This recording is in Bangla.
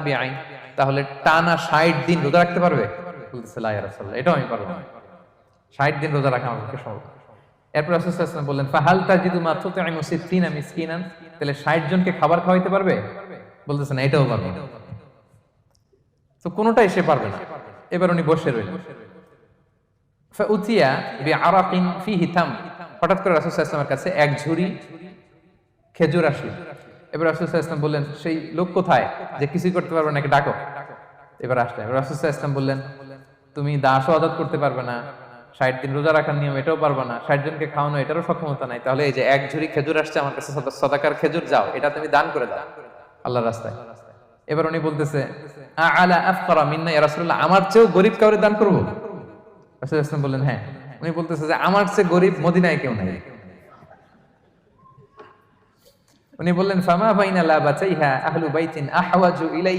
মুতাতাবিআইন, তাহলে টানা 60 দিন রোজা রাখতে পারবে? বলতেছে লা ইয়া রাসূলুল্লাহ, এটাও আমি পারবো না, 60 দিন রোজা রাখা আমার পক্ষে সম্ভব না। এরপর রাসূল সাল্লাল্লাহু আলাইহি ওয়াসাল্লাম বললেন, ফাহাল তাজিদু মা তুতঈমু 60 মিসকিনান, তাহলে 60 জনকে খাবার খাওয়াইতে পারবে? বলতেছে না, এটাও পারবো না। তো কোনোটাই সে পারবে না। এবার উনি বসে রইলেন। ফাউতিয়া বিআরাকিন ফিহি তাম, হঠাৎ করে রাসূল সাল্লাল্লাহু আলাইহি ওয়াসাল্লামের কাছে এক ঝুড়ি খেজুর আসলো। এবার রাসূল সাল্লাল্লাহু আলাইহি ওয়াসাল্লাম বললেন, সেই লোক কোথায় যে কিছুই করতে পারবে না, ডাকো। এবার আসলে রাসূল সাল্লাল্লাহু আলাইহি ওয়াসাল্লাম বললেন, তুমি দাসও আযাদ করতে পারবে না, 60 দিন রোজা রাখার নিয়ম এটাও পারবে না, 60 জনকে খাওয়ানো এটারও সক্ষমতা নাই, তাহলে এই যে এক ঝুড়ি খেজুর আসছে আমার কাছে, সদাকার খেজুর, যাও এটা তুমি দান করে দাও আল্লাহর রাস্তায়। এবার উনি বলতেছে, আলা আফকারা মিন্না ইয়া রাসূলুল্লাহ, আমার চেয়েও গরীব কাউরে দান করব? রাসূল সাল্লাল্লাহু আলাইহি ওয়াসাল্লাম বললেন, হ্যাঁ। উনি বলতেছে যে আমার চেয়ে গরীব মদিনায় কেউ নাই। উনি বললেন, ফামা বাইনা লাবাতাইহা আহলু বাইতিন আহওয়াজু ইলাইহি